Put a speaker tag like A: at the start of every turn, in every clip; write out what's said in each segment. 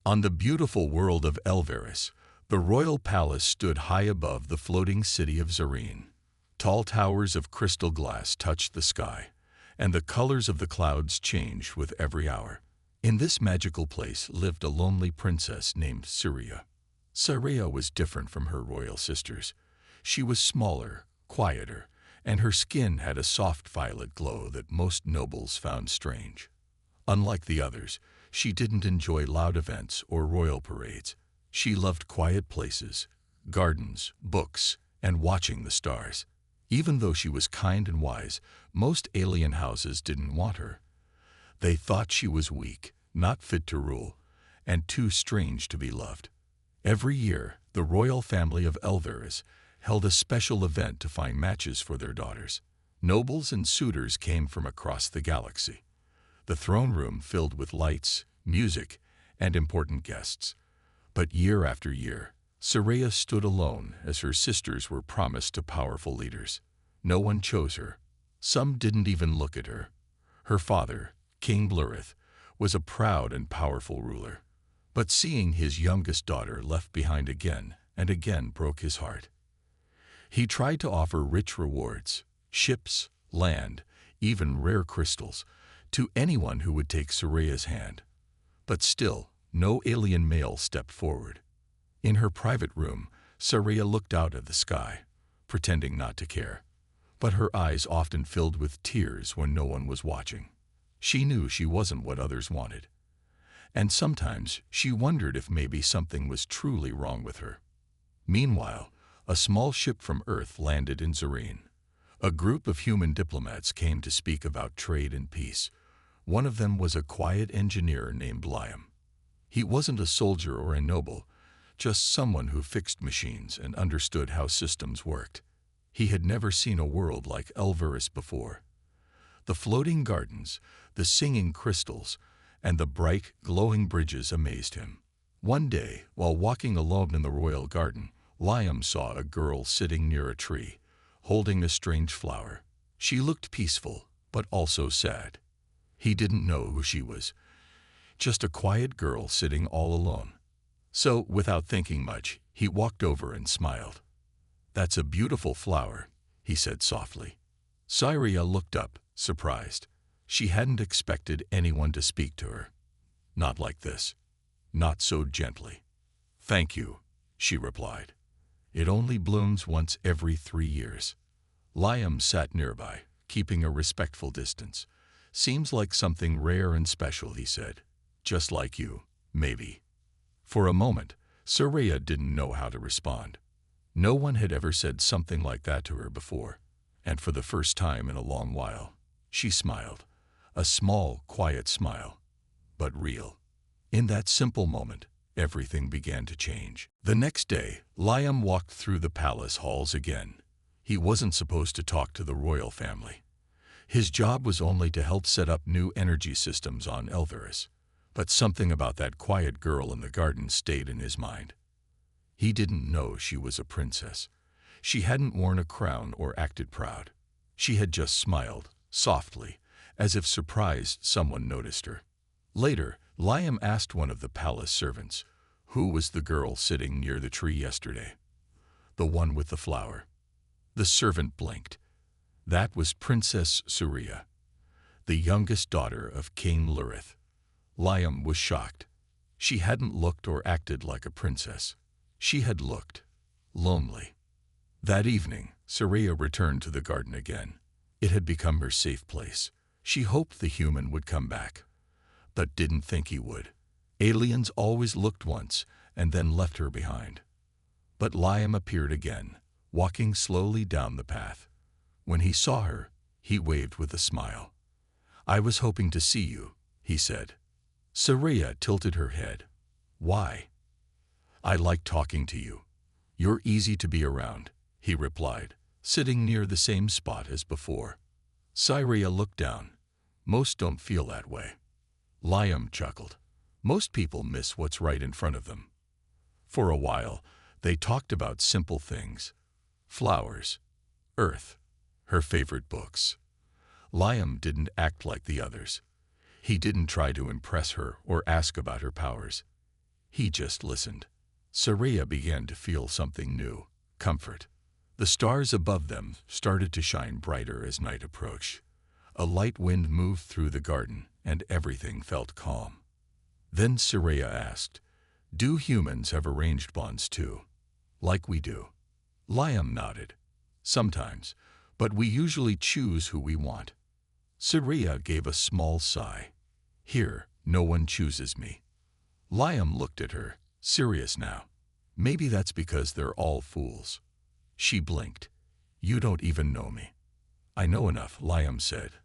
A: On the beautiful world of Elveris, the royal palace stood high above the floating city of Zareen. Tall towers of crystal glass touched the sky, and the colors of the clouds changed with every hour. In this magical place lived a lonely princess named Syria. Syria was different from her royal sisters. She was smaller, quieter, and her skin had a soft violet glow that most nobles found strange. Unlike the others, she didn't enjoy loud events or royal parades. She loved quiet places, gardens, books, and watching the stars. Even though she was kind and wise, most alien houses didn't want her. They thought she was weak, not fit to rule, and too strange to be loved. Every year, the royal family of Elveris held a special event to find matches for their daughters. Nobles and suitors came from across the galaxy. The throne room filled with lights, music, and important guests. But year after year, Syria stood alone as her sisters were promised to powerful leaders. No one chose her. Some didn't even look at her. Her father, King Blurith, was a proud and powerful ruler. But seeing his youngest daughter left behind again and again broke his heart. He tried to offer rich rewards, ships, land, even rare crystals, to anyone who would take Syria's hand. But still, no alien male stepped forward. In her private room, Syria looked out at the sky, pretending not to care. But her eyes often filled with tears when no one was watching. She knew she wasn't what others wanted. And sometimes she wondered if maybe something was truly wrong with her. Meanwhile, a small ship from Earth landed in Zareen. A group of human diplomats came to speak about trade and peace. One of them was a quiet engineer named Liam. He wasn't a soldier or a noble, just someone who fixed machines and understood how systems worked. He had never seen a world like Elveris before. The floating gardens, the singing crystals, and the bright, glowing bridges amazed him. One day, while walking alone in the royal garden, Liam saw a girl sitting near a tree, holding a strange flower. She looked peaceful, but also sad. He didn't know who she was, just a quiet girl sitting all alone. So, without thinking much, he walked over and smiled. "That's a beautiful flower," he said softly. Syria looked up, surprised. She hadn't expected anyone to speak to her. Not like this. Not so gently. "Thank you," she replied. "It only blooms once every 3 years." Liam sat nearby, keeping a respectful distance. "Seems like something rare and special," he said. "Just like you, maybe." For a moment, Syria didn't know how to respond. No one had ever said something like that to her before, and for the first time in a long while, she smiled. A small, quiet smile, but real. In that simple moment, everything began to change. The next day, Liam walked through the palace halls again. He wasn't supposed to talk to the royal family. His job was only to help set up new energy systems on Elveris. But something about that quiet girl in the garden stayed in his mind. He didn't know she was a princess. She hadn't worn a crown or acted proud. She had just smiled, softly, as if surprised someone noticed her. Later, Liam asked one of the palace servants, "Who was the girl sitting near the tree yesterday?" "The one with the flower." The servant blinked. That was Princess Syria, the youngest daughter of King Blurith. Liam was shocked. She hadn't looked or acted like a princess. She had looked lonely. That evening, Syria returned to the garden again. It had become her safe place. She hoped the human would come back, but didn't think he would. Aliens always looked once and then left her behind. But Liam appeared again, walking slowly down the path. When he saw her, he waved with a smile. "I was hoping to see you," he said. Syria tilted her head. "Why?" "I like talking to you. You're easy to be around," he replied, sitting near the same spot as before. Syria looked down. "Most don't feel that way." Liam chuckled. "Most people miss what's right in front of them." For a while, they talked about simple things. Flowers, Earth, her favorite books. Liam didn't act like the others. He didn't try to impress her or ask about her powers. He just listened. Saria began to feel something new, comfort. The stars above them started to shine brighter as night approached. A light wind moved through the garden, and everything felt calm. Then Saria asked, "Do humans have arranged bonds too, like we do?" Liam nodded. "Sometimes, but we usually choose who we want." Saria gave a small sigh. "Here, no one chooses me." Liam looked at her, serious now. "Maybe that's because they're all fools." She blinked. "You don't even know me." "I know enough," Liam said.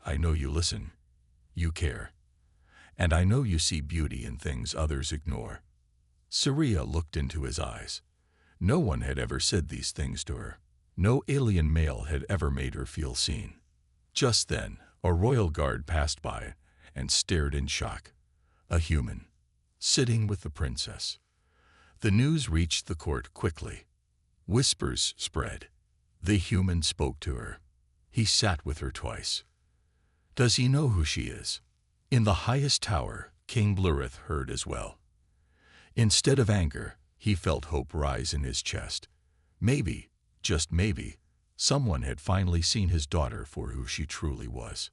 A: "I know you listen. You care. And I know you see beauty in things others ignore." Saria looked into his eyes. No one had ever said these things to her. No alien male had ever made her feel seen. Just then, a royal guard passed by and stared in shock. A human, sitting with the princess. The news reached the court quickly. Whispers spread. The human spoke to her. He sat with her twice. Does he know who she is? In the highest tower, King Blurith heard as well. Instead of anger, he felt hope rise in his chest. Maybe, just maybe, someone had finally seen his daughter for who she truly was.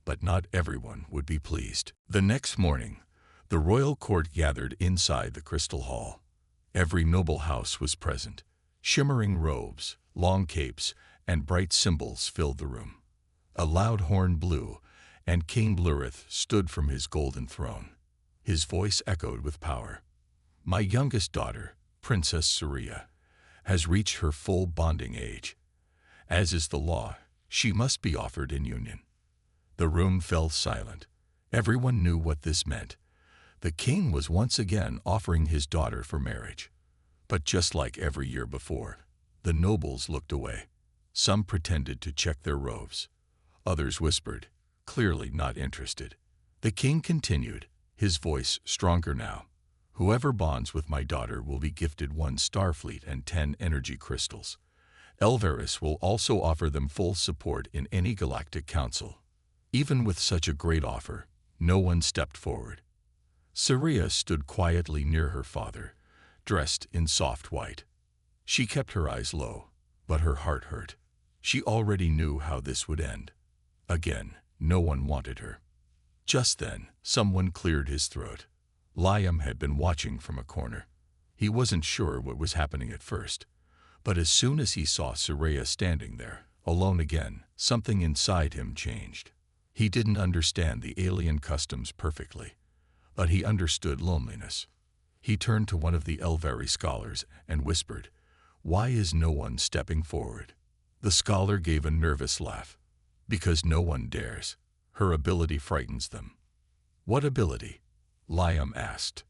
A: But not everyone would be pleased. The next morning, the royal court gathered inside the crystal hall. Every noble house was present. Shimmering robes, long capes, and bright symbols filled the room. A loud horn blew, and King Blurith stood from his golden throne. His voice echoed with power. "My youngest daughter, Princess Saria, has reached her full bonding age. As is the law, she must be offered in union." The room fell silent. Everyone knew what this meant. The king was once again offering his daughter for marriage. But just like every year before, the nobles looked away. Some pretended to check their robes. Others whispered, clearly not interested. The king continued, his voice stronger now. "Whoever bonds with my daughter will be gifted 1 starfleet and 10 energy crystals. Elveris will also offer them full support in any galactic council." Even with such a great offer, no one stepped forward. Saria stood quietly near her father, dressed in soft white. She kept her eyes low, but her heart hurt. She already knew how this would end. Again, no one wanted her. Just then, someone cleared his throat. Liam had been watching from a corner. He wasn't sure what was happening at first, but as soon as he saw Saria standing there, alone again, something inside him changed. He didn't understand the alien customs perfectly, but he understood loneliness. He turned to one of the Elveri scholars and whispered, "Why is no one stepping forward?" The scholar gave a nervous laugh. "Because no one dares. Her ability frightens them." "What ability?" Liam asked.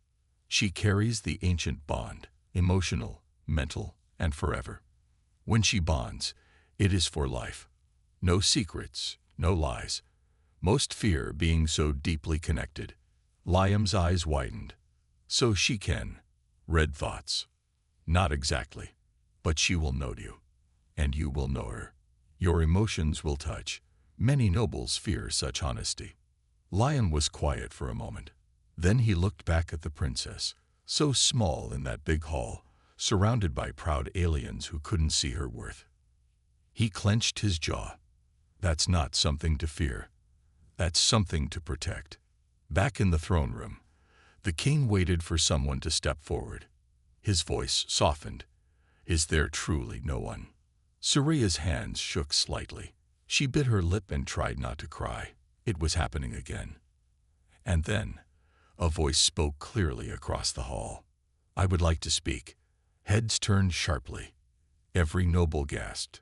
A: "She carries the ancient bond, emotional, mental, and forever. When she bonds, it is for life. No secrets, no lies. Most fear being so deeply connected." Liam's eyes widened. "So she can read thoughts?" "Not exactly. But she will know you, and you will know her. Your emotions will touch. Many nobles fear such honesty." Liam was quiet for a moment. Then he looked back at the princess, so small in that big hall, surrounded by proud aliens who couldn't see her worth. He clenched his jaw. That's not something to fear. That's something to protect. Back in the throne room, the king waited for someone to step forward. His voice softened. "Is there truly no one?" Saria's hands shook slightly. She bit her lip and tried not to cry. It was happening again. And then, a voice spoke clearly across the hall. "I would like to speak." Heads turned sharply. Every noble gasped.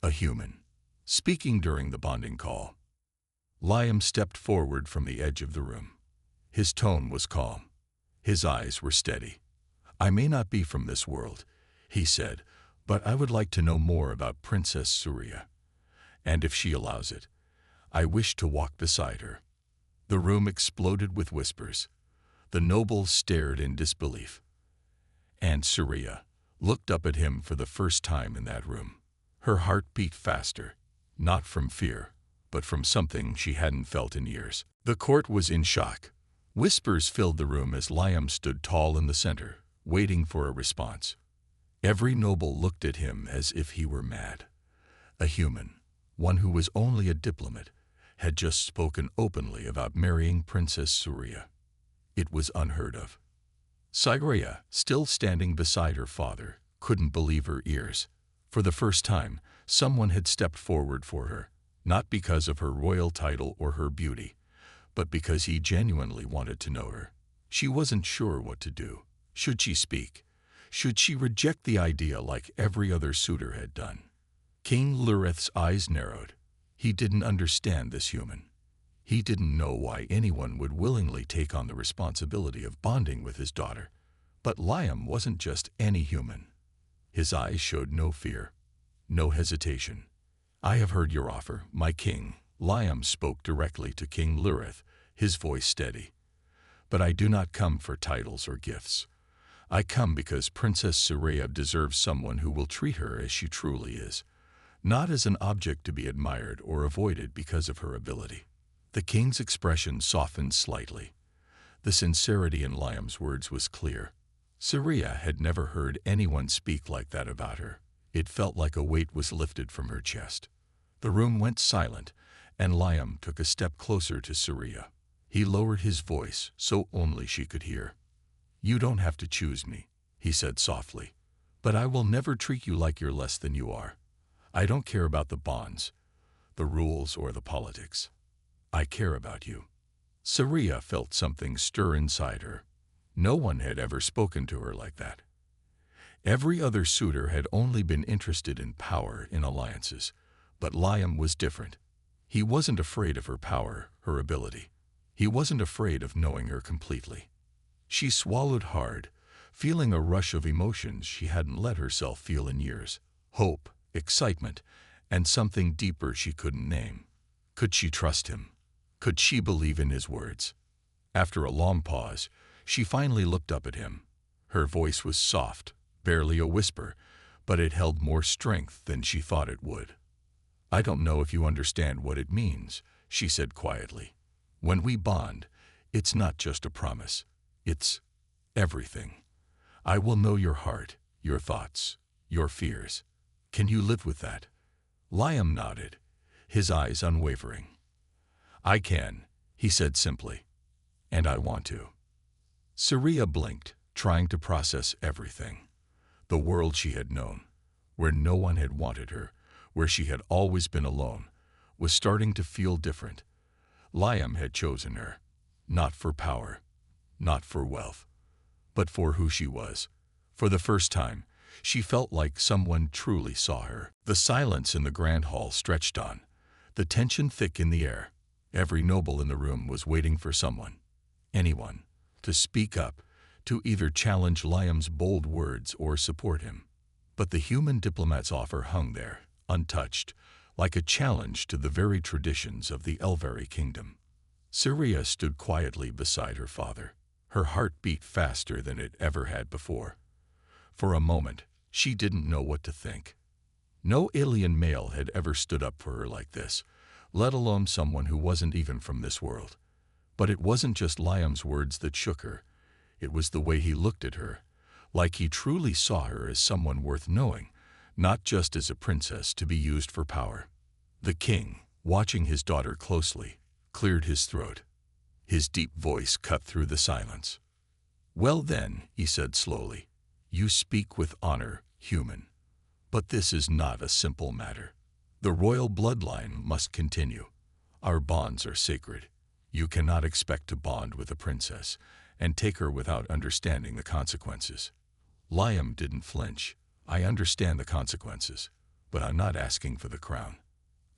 A: A human, speaking during the bonding call. Liam stepped forward from the edge of the room. His tone was calm. His eyes were steady. "I may not be from this world," he said, "but I would like to know more about Princess Saria. And if she allows it, I wish to walk beside her." The room exploded with whispers. The nobles stared in disbelief. And Saria looked up at him for the first time in that room. Her heart beat faster, not from fear, but from something she hadn't felt in years. The court was in shock. Whispers filled the room as Liam stood tall in the center, waiting for a response. Every noble looked at him as if he were mad. A human, one who was only a diplomat, had just spoken openly about marrying Princess Surya. It was unheard of. Surya, still standing beside her father, couldn't believe her ears. For the first time, someone had stepped forward for her, not because of her royal title or her beauty, but because he genuinely wanted to know her. She wasn't sure what to do. Should she speak? Should she reject the idea like every other suitor had done? King Lureth's eyes narrowed. He didn't understand this human. He didn't know why anyone would willingly take on the responsibility of bonding with his daughter. But Liam wasn't just any human. His eyes showed no fear, no hesitation. "I have heard your offer, my king." Liam spoke directly to King Lureth, his voice steady. "But I do not come for titles or gifts. I come because Princess Surya deserves someone who will treat her as she truly is, not as an object to be admired or avoided because of her ability." The king's expression softened slightly. The sincerity in Liam's words was clear. Surya had never heard anyone speak like that about her. It felt like a weight was lifted from her chest. The room went silent, and Liam took a step closer to Surya. He lowered his voice so only she could hear. "You don't have to choose me," he said softly, "but I will never treat you like you're less than you are. I don't care about the bonds, the rules, or the politics. I care about you." Surya felt something stir inside her. No one had ever spoken to her like that. Every other suitor had only been interested in power in alliances, but Liam was different. He wasn't afraid of her power, her ability. He wasn't afraid of knowing her completely. She swallowed hard, feeling a rush of emotions she hadn't let herself feel in years. Hope, excitement, and something deeper she couldn't name. Could she trust him? Could she believe in his words? After a long pause, she finally looked up at him. Her voice was soft, barely a whisper, but it held more strength than she thought it would. "I don't know if you understand what it means," she said quietly. "When we bond, it's not just a promise. It's everything. I will know your heart, your thoughts, your fears. Can you live with that?" Liam nodded, his eyes unwavering. "I can," he said simply, "and I want to." Surya blinked, trying to process everything. The world she had known, where no one had wanted her, where she had always been alone, was starting to feel different. Liam had chosen her, not for power, not for wealth, but for who she was. For the first time, she felt like someone truly saw her. The silence in the grand hall stretched on, the tension thick in the air. Every noble in the room was waiting for someone, anyone, to speak up, to either challenge Liam's bold words or support him. But the human diplomat's offer hung there, untouched, like a challenge to the very traditions of the Elvari kingdom. Surya stood quietly beside her father. Her heart beat faster than it ever had before. For a moment, she didn't know what to think. No alien male had ever stood up for her like this, let alone someone who wasn't even from this world. But it wasn't just Liam's words that shook her. It was the way he looked at her, like he truly saw her as someone worth knowing, not just as a princess to be used for power. The king, watching his daughter closely, cleared his throat. His deep voice cut through the silence. "Well then," he said slowly, "you speak with honor, human. But this is not a simple matter. The royal bloodline must continue. Our bonds are sacred. You cannot expect to bond with a princess and take her without understanding the consequences." Liam didn't flinch. "I understand the consequences, but I'm not asking for the crown.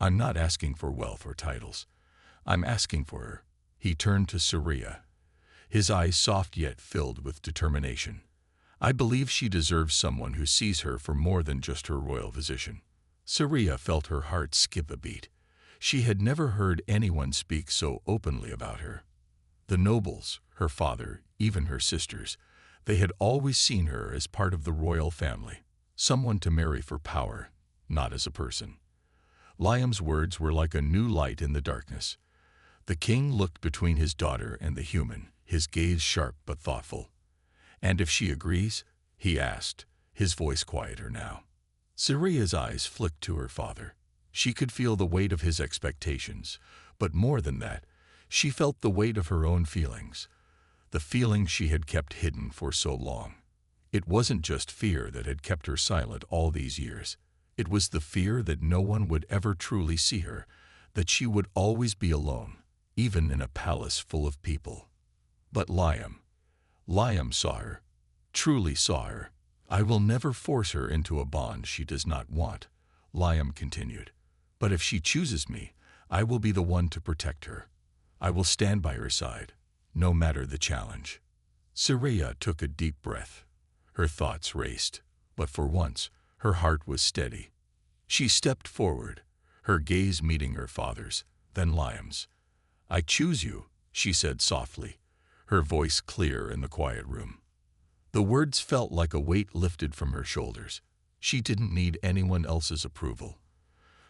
A: I'm not asking for wealth or titles. I'm asking for her." He turned to Surya, his eyes soft yet filled with determination. "I believe she deserves someone who sees her for more than just her royal position." Surya felt her heart skip a beat. She had never heard anyone speak so openly about her. The nobles, her father, even her sisters, they had always seen her as part of the royal family, someone to marry for power, not as a person. Liam's words were like a new light in the darkness. The king looked between his daughter and the human, his gaze sharp but thoughtful. "And if she agrees?" he asked, his voice quieter now. Siria's eyes flicked to her father. She could feel the weight of his expectations, but more than that, she felt the weight of her own feelings, the feelings she had kept hidden for so long. It wasn't just fear that had kept her silent all these years. It was the fear that no one would ever truly see her, that she would always be alone, even in a palace full of people. But Liam saw her, truly saw her. "I will never force her into a bond she does not want," Liam continued. "But if she chooses me, I will be the one to protect her. I will stand by her side, no matter the challenge." Siria took a deep breath. Her thoughts raced, but for once, her heart was steady. She stepped forward, her gaze meeting her father's, then Liam's. "I choose you," she said softly, her voice clear in the quiet room. The words felt like a weight lifted from her shoulders. She didn't need anyone else's approval.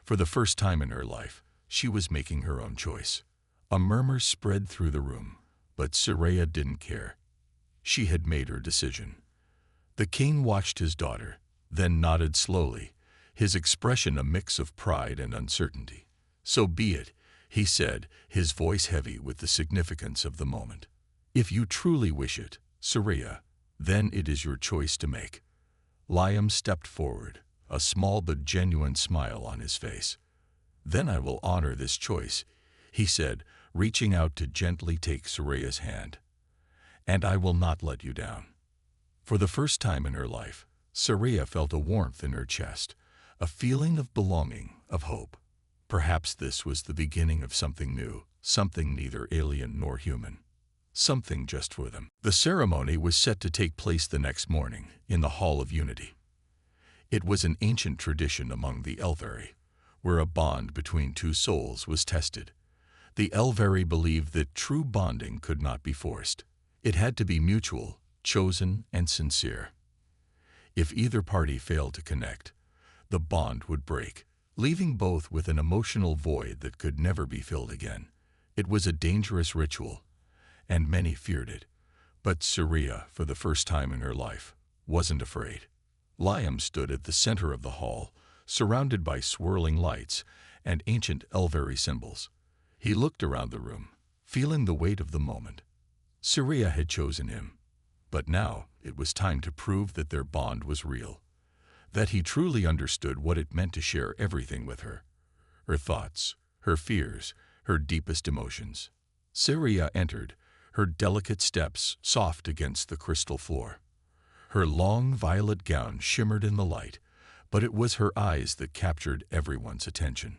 A: For the first time in her life, she was making her own choice. A murmur spread through the room, but Siria didn't care. She had made her decision. The king watched his daughter, then nodded slowly, his expression a mix of pride and uncertainty. "So be it," he said, his voice heavy with the significance of the moment. "If you truly wish it, Siria, then it is your choice to make." Liam stepped forward, a small but genuine smile on his face. "Then I will honor this choice," he said, reaching out to gently take Siria's hand. "And I will not let you down." For the first time in her life, Siria felt a warmth in her chest, a feeling of belonging, of hope. Perhaps this was the beginning of something new, something neither alien nor human. Something just for them. The ceremony was set to take place the next morning, in the Hall of Unity. It was an ancient tradition among the Elveri, where a bond between two souls was tested. The Elveri believed that true bonding could not be forced. It had to be mutual, chosen, and sincere. If either party failed to connect, the bond would break, leaving both with an emotional void that could never be filled again. It was a dangerous ritual, and many feared it. But Siria, for the first time in her life, wasn't afraid. Liam stood at the center of the hall, surrounded by swirling lights and ancient Elveri symbols. He looked around the room, feeling the weight of the moment. Siria had chosen him, but now it was time to prove that their bond was real, that he truly understood what it meant to share everything with her. Her thoughts, her fears, her deepest emotions. Siria entered, her delicate steps soft against the crystal floor. Her long violet gown shimmered in the light, but it was her eyes that captured everyone's attention.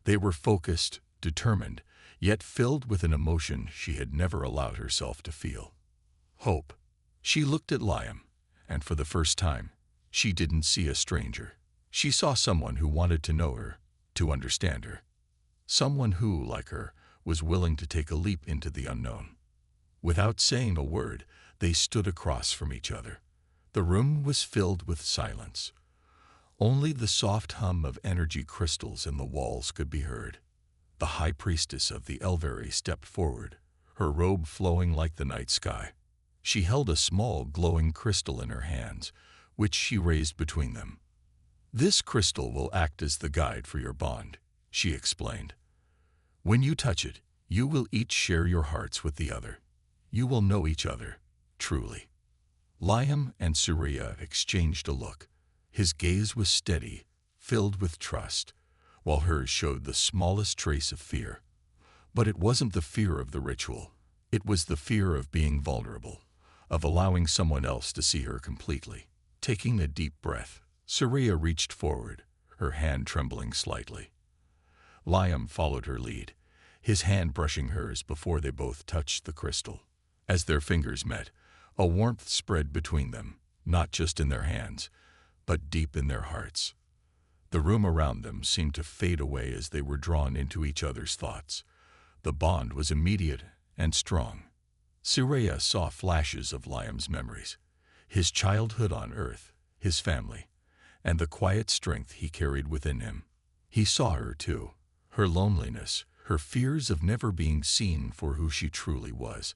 A: They were focused, determined, yet filled with an emotion she had never allowed herself to feel. Hope. She looked at Liam, and for the first time, she didn't see a stranger. She saw someone who wanted to know her, to understand her. Someone who, like her, was willing to take a leap into the unknown. Without saying a word, they stood across from each other. The room was filled with silence. Only the soft hum of energy crystals in the walls could be heard. The high priestess of the Elveri stepped forward, her robe flowing like the night sky. She held a small glowing crystal in her hands, which she raised between them. "This crystal will act as the guide for your bond," she explained. "When you touch it, you will each share your hearts with the other. You will know each other, truly." Liam and Siria exchanged a look. His gaze was steady, filled with trust, while hers showed the smallest trace of fear. But it wasn't the fear of the ritual. It was the fear of being vulnerable, of allowing someone else to see her completely. Taking a deep breath, Siria reached forward, her hand trembling slightly. Liam followed her lead, his hand brushing hers before they both touched the crystal. As their fingers met, a warmth spread between them, not just in their hands, but deep in their hearts. The room around them seemed to fade away as they were drawn into each other's thoughts. The bond was immediate and strong. Siria saw flashes of Liam's memories, his childhood on Earth, his family, and the quiet strength he carried within him. He saw her too, her loneliness, her fears of never being seen for who she truly was,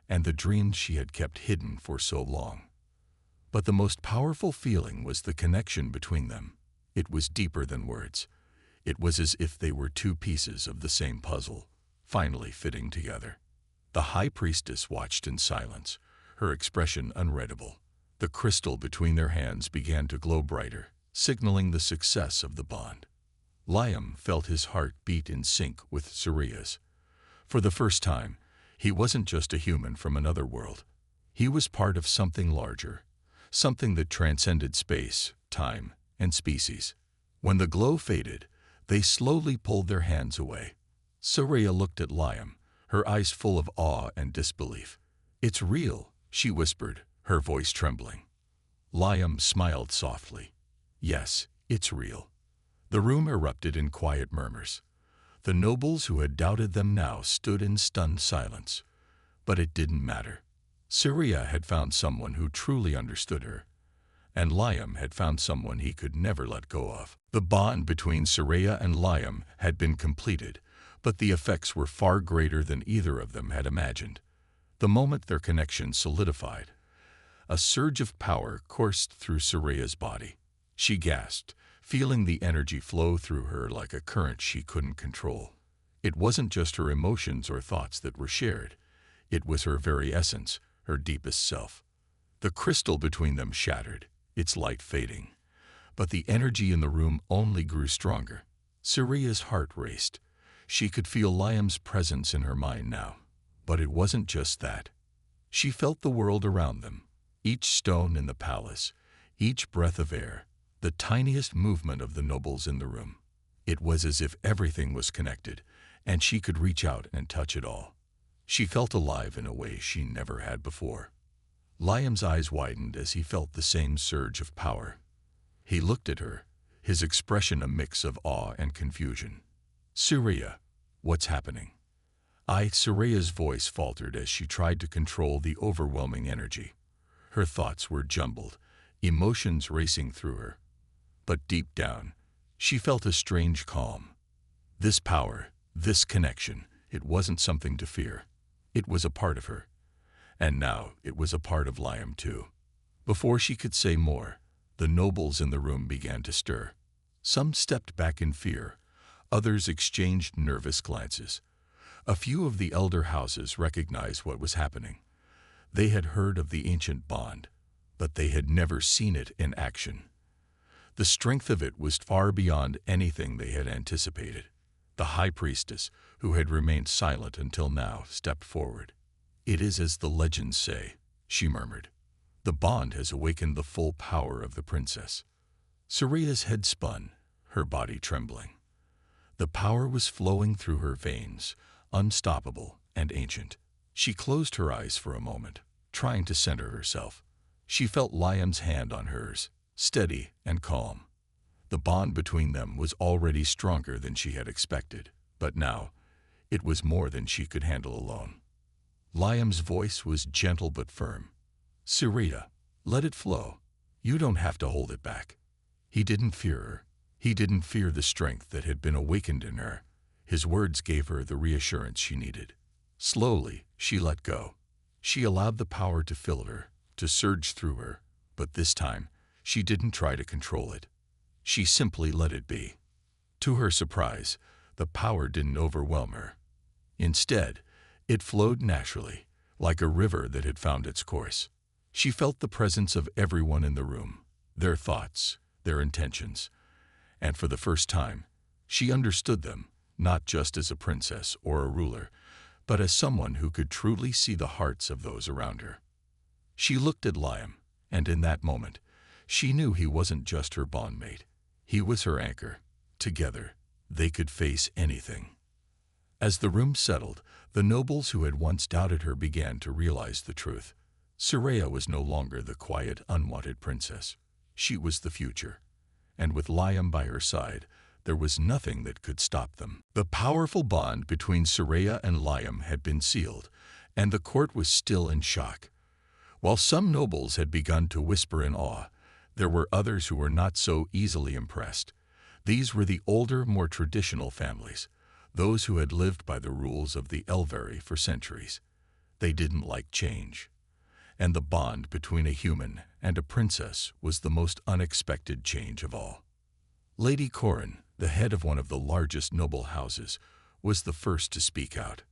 A: and the dreams she had kept hidden for so long. But the most powerful feeling was the connection between them. It was deeper than words. It was as if they were two pieces of the same puzzle, finally fitting together. The high priestess watched in silence, her expression unreadable. The crystal between their hands began to glow brighter, signaling the success of the bond. Liam felt his heart beat in sync with Saria's. For the first time, he wasn't just a human from another world. He was part of something larger, something that transcended space, time, and species. When the glow faded, they slowly pulled their hands away. Saria looked at Liam, her eyes full of awe and disbelief. "It's real," she whispered, her voice trembling. Liam smiled softly. "Yes, it's real." The room erupted in quiet murmurs. The nobles who had doubted them now stood in stunned silence. But it didn't matter. Saria had found someone who truly understood her, and Liam had found someone he could never let go of. The bond between Saria and Liam had been completed, but the effects were far greater than either of them had imagined. The moment their connection solidified, a surge of power coursed through Saria's body. She gasped, feeling the energy flow through her like a current she couldn't control. It wasn't just her emotions or thoughts that were shared. It was her very essence, her deepest self. The crystal between them shattered, its light fading. But the energy in the room only grew stronger. Saria's heart raced. She could feel Liam's presence in her mind now. But it wasn't just that. She felt the world around them, each stone in the palace, each breath of air, the tiniest movement of the nobles in the room. It was as if everything was connected, and she could reach out and touch it all. She felt alive in a way she never had before. Liam's eyes widened as he felt the same surge of power. He looked at her, his expression a mix of awe and confusion. "Saria, what's happening?" Saria's voice faltered as she tried to control the overwhelming energy. Her thoughts were jumbled, emotions racing through her. But deep down, she felt a strange calm. This power, this connection, it wasn't something to fear. It was a part of her. And now it was a part of Liam too. Before she could say more, the nobles in the room began to stir. Some stepped back in fear. Others exchanged nervous glances. A few of the elder houses recognized what was happening. They had heard of the ancient bond, but they had never seen it in action. The strength of it was far beyond anything they had anticipated. The high priestess, who had remained silent until now, stepped forward. "It is as the legends say," she murmured. "The bond has awakened the full power of the princess." Saria's head spun, her body trembling. The power was flowing through her veins, unstoppable and ancient. She closed her eyes for a moment, trying to center herself. She felt Liam's hand on hers, steady and calm. The bond between them was already stronger than she had expected, but now it was more than she could handle alone. Liam's voice was gentle but firm. "Saria, let it flow. You don't have to hold it back." He didn't fear her. He didn't fear the strength that had been awakened in her. His words gave her the reassurance she needed. Slowly, she let go. She allowed the power to fill her, to surge through her, but this time, she didn't try to control it. She simply let it be. To her surprise, the power didn't overwhelm her. Instead, it flowed naturally, like a river that had found its course. She felt the presence of everyone in the room, their thoughts, their intentions, and for the first time, she understood them, not just as a princess or a ruler, but as someone who could truly see the hearts of those around her. She looked at Liam, and in that moment, she knew he wasn't just her bondmate. He was her anchor. Together, they could face anything. As the room settled, the nobles who had once doubted her began to realize the truth. Saria was no longer the quiet, unwanted princess. She was the future. And with Liam by her side, there was nothing that could stop them. The powerful bond between Saria and Liam had been sealed, and the court was still in shock. While some nobles had begun to whisper in awe, there were others who were not so easily impressed. These were the older, more traditional families, those who had lived by the rules of the Elveri for centuries. They didn't like change. And the bond between a human and a princess was the most unexpected change of all. Lady Corin, the head of one of the largest noble houses, was the first to speak out.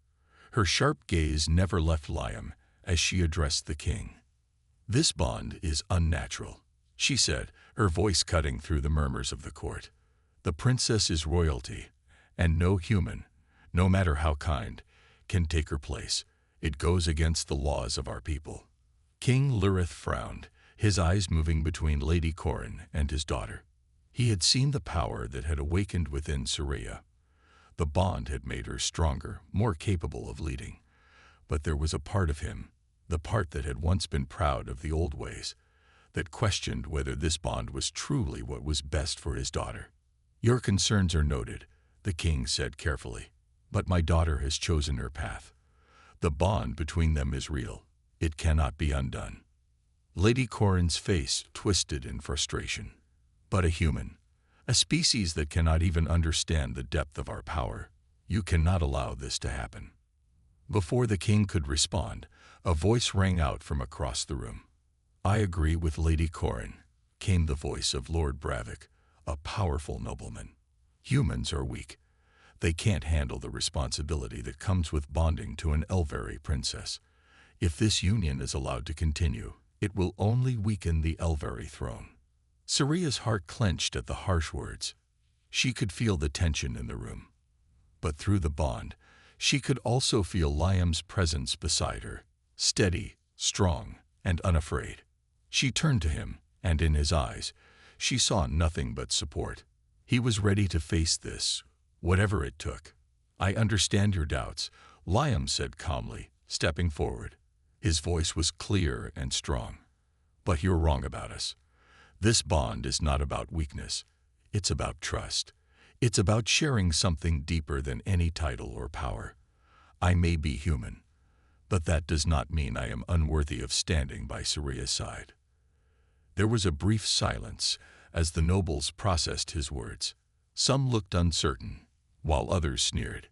A: Her sharp gaze never left Liam as she addressed the king. "This bond is unnatural," she said, her voice cutting through the murmurs of the court. "The princess is royalty, and no human, no matter how kind, can take her place. It goes against the laws of our people." King Lurith frowned, his eyes moving between Lady Corin and his daughter. He had seen the power that had awakened within Saria. The bond had made her stronger, more capable of leading. But there was a part of him, the part that had once been proud of the old ways, that questioned whether this bond was truly what was best for his daughter. "Your concerns are noted," the king said carefully, "but my daughter has chosen her path. The bond between them is real. It cannot be undone." Lady Corin's face twisted in frustration. "But a human, a species that cannot even understand the depth of our power, you cannot allow this to happen." Before the king could respond, a voice rang out from across the room. "I agree with Lady Corin," came the voice of Lord Bravik, a powerful nobleman. "Humans are weak. They can't handle the responsibility that comes with bonding to an Elveri princess. If this union is allowed to continue, it will only weaken the Elveri throne." Saria's heart clenched at the harsh words. She could feel the tension in the room. But through the bond, she could also feel Liam's presence beside her, steady, strong, and unafraid. She turned to him, and in his eyes, she saw nothing but support. He was ready to face this, whatever it took. "I understand your doubts," Liam said calmly, stepping forward. His voice was clear and strong. "But you're wrong about us. This bond is not about weakness. It's about trust. It's about sharing something deeper than any title or power. I may be human, but that does not mean I am unworthy of standing by Saria's side." There was a brief silence as the nobles processed his words. Some looked uncertain, while others sneered.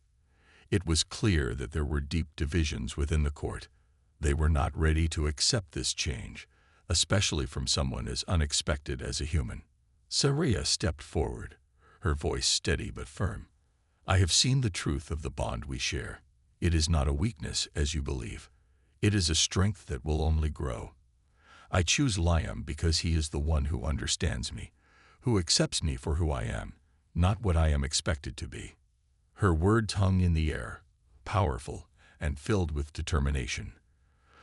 A: It was clear that there were deep divisions within the court. They were not ready to accept this change, especially from someone as unexpected as a human. Saria stepped forward, her voice steady but firm. "I have seen the truth of the bond we share. It is not a weakness, as you believe. It is a strength that will only grow. I choose Liam because he is the one who understands me, who accepts me for who I am, not what I am expected to be." Her words hung in the air, powerful and filled with determination.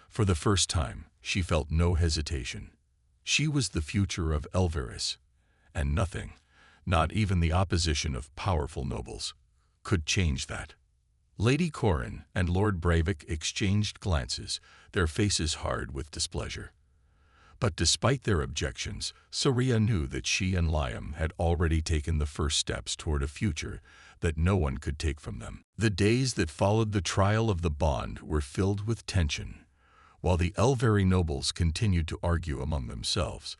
A: For the first time, she felt no hesitation. She was the future of Elveris, and nothing, not even the opposition of powerful nobles, could change that. Lady Corin and Lord Bravik exchanged glances, their faces hard with displeasure. But despite their objections, Saria knew that she and Liam had already taken the first steps toward a future that no one could take from them. The days that followed the trial of the bond were filled with tension. While the Elveri nobles continued to argue among themselves,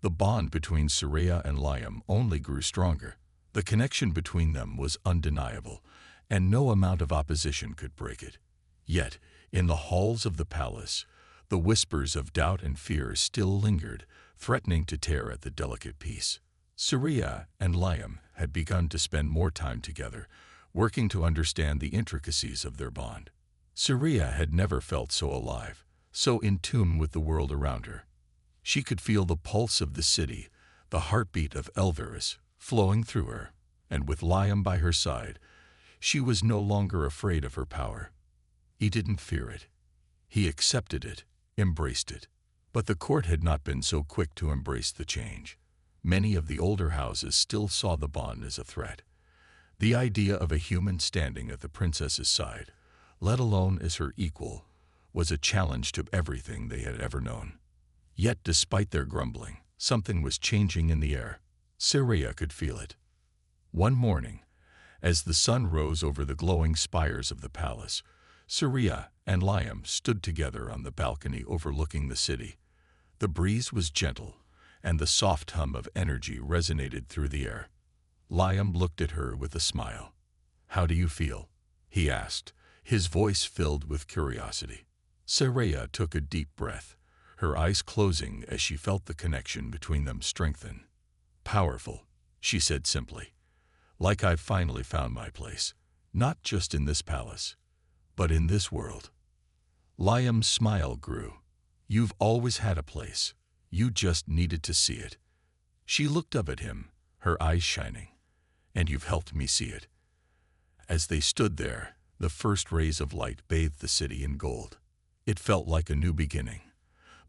A: the bond between Saria and Liam only grew stronger. The connection between them was undeniable, and no amount of opposition could break it. Yet, in the halls of the palace, the whispers of doubt and fear still lingered, threatening to tear at the delicate peace. Saria and Liam had begun to spend more time together, working to understand the intricacies of their bond. Saria had never felt so alive, so in tune with the world around her. She could feel the pulse of the city, the heartbeat of Elveris, flowing through her, and with Liam by her side, she was no longer afraid of her power. He didn't fear it. He accepted it, embraced it. But the court had not been so quick to embrace the change. Many of the older houses still saw the bond as a threat. The idea of a human standing at the princess's side, let alone as her equal, was a challenge to everything they had ever known. Yet despite their grumbling, something was changing in the air. Saria could feel it. One morning, as the sun rose over the glowing spires of the palace, Saria and Liam stood together on the balcony overlooking the city. The breeze was gentle, and the soft hum of energy resonated through the air. Liam looked at her with a smile. "How do you feel?" he asked, his voice filled with curiosity. Saraya took a deep breath, her eyes closing as she felt the connection between them strengthen. "Powerful," she said simply. "Like I've finally found my place, not just in this palace, but in this world." Liam's smile grew. "You've always had a place. You just needed to see it." She looked up at him, her eyes shining. "And you've helped me see it." As they stood there, the first rays of light bathed the city in gold. It felt like a new beginning.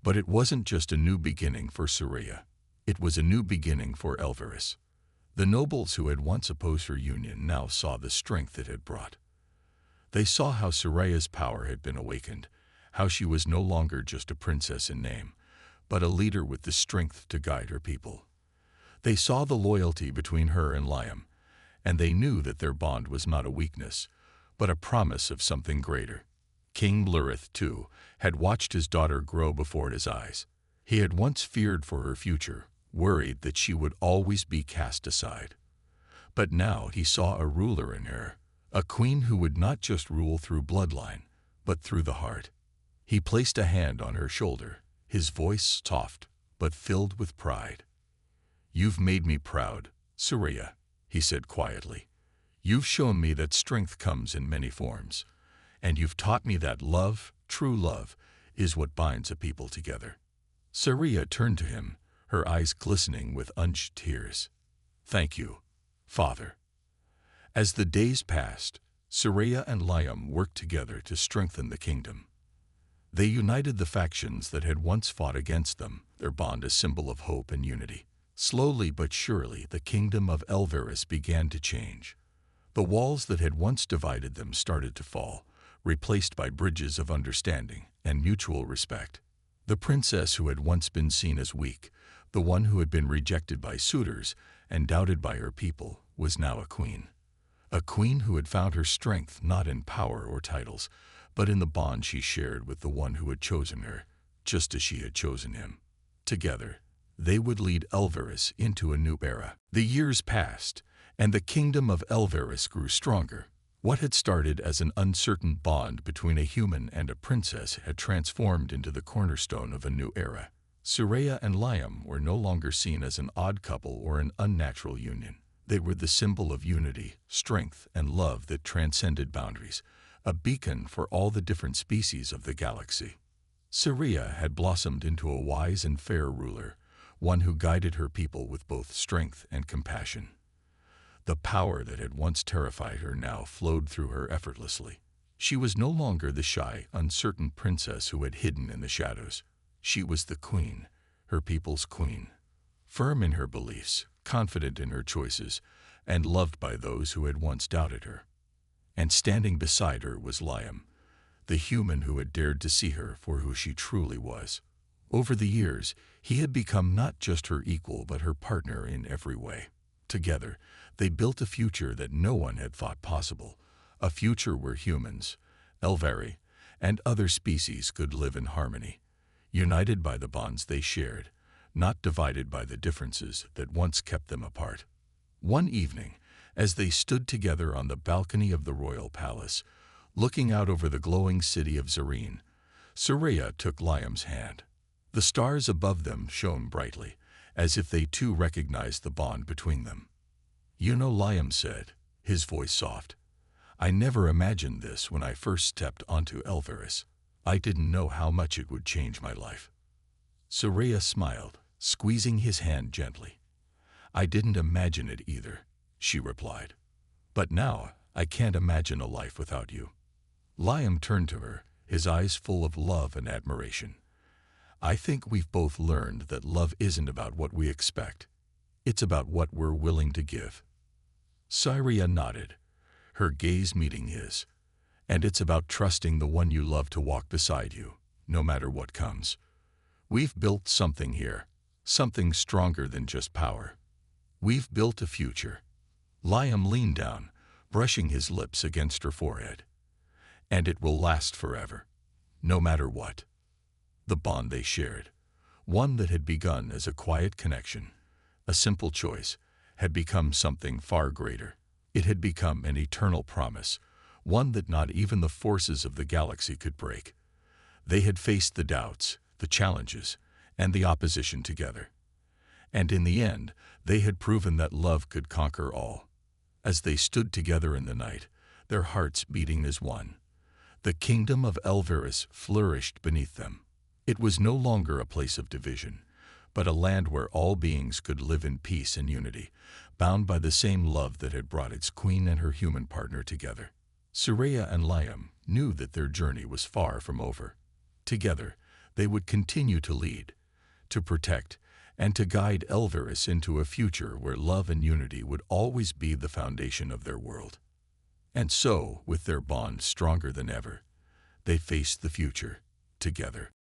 A: But it wasn't just a new beginning for Saraya. It was a new beginning for Elveris. The nobles who had once opposed her union now saw the strength it had brought. They saw how Saraya's power had been awakened, how she was no longer just a princess in name, but a leader with the strength to guide her people. They saw the loyalty between her and Liam, and they knew that their bond was not a weakness, but a promise of something greater. King Blurith, too, had watched his daughter grow before his eyes. He had once feared for her future, worried that she would always be cast aside. But now he saw a ruler in her, a queen who would not just rule through bloodline, but through the heart. He placed a hand on her shoulder, his voice soft, but filled with pride. "You've made me proud, Saraya," he said quietly. "You've shown me that strength comes in many forms, and you've taught me that love, true love, is what binds a people together." Saraya turned to him, her eyes glistening with unshed tears. "Thank you, Father." As the days passed, Saraya and Liam worked together to strengthen the kingdom. They united the factions that had once fought against them, their bond a symbol of hope and unity. Slowly but surely, the kingdom of Elveris began to change. The walls that had once divided them started to fall, replaced by bridges of understanding and mutual respect. The princess who had once been seen as weak, the one who had been rejected by suitors and doubted by her people, was now a queen. A queen who had found her strength not in power or titles, but in the bond she shared with the one who had chosen her, just as she had chosen him. Together, they would lead Elveris into a new era. The years passed, and the kingdom of Elveris grew stronger. What had started as an uncertain bond between a human and a princess had transformed into the cornerstone of a new era. Saraya and Liam were no longer seen as an odd couple or an unnatural union. They were the symbol of unity, strength, and love that transcended boundaries, a beacon for all the different species of the galaxy. Saraya had blossomed into a wise and fair ruler, one who guided her people with both strength and compassion. The power that had once terrified her now flowed through her effortlessly. She was no longer the shy, uncertain princess who had hidden in the shadows. She was the queen, her people's queen, firm in her beliefs, confident in her choices, and loved by those who had once doubted her. And standing beside her was Liam, the human who had dared to see her for who she truly was. Over the years, he had become not just her equal but her partner in every way. Together, they built a future that no one had thought possible, a future where humans, Elvari, and other species could live in harmony, united by the bonds they shared, not divided by the differences that once kept them apart. One evening, as they stood together on the balcony of the royal palace, looking out over the glowing city of Zareen, Saraya took Liam's hand. The stars above them shone brightly, as if they too recognized the bond between them. "You know," Liam said, his voice soft, "I never imagined this when I first stepped onto Elveris. I didn't know how much it would change my life." Saraya smiled, squeezing his hand gently. "I didn't imagine it either," she replied. "But now I can't imagine a life without you." Liam turned to her, his eyes full of love and admiration. "I think we've both learned that love isn't about what we expect. It's about what we're willing to give." Saraya nodded, her gaze meeting his. "And it's about trusting the one you love to walk beside you, no matter what comes. We've built something here, something stronger than just power. We've built a future." Liam leaned down, brushing his lips against her forehead. "And it will last forever, no matter what." The bond they shared, one that had begun as a quiet connection, a simple choice, had become something far greater. It had become an eternal promise, one that not even the forces of the galaxy could break. They had faced the doubts, the challenges, and the opposition together. And in the end, they had proven that love could conquer all. As they stood together in the night, their hearts beating as one, the kingdom of Elveris flourished beneath them. It was no longer a place of division, but a land where all beings could live in peace and unity, bound by the same love that had brought its queen and her human partner together. Soraya and Liam knew that their journey was far from over. Together, they would continue to lead, to protect, and to guide Elveris into a future where love and unity would always be the foundation of their world. And so, with their bond stronger than ever, they faced the future together.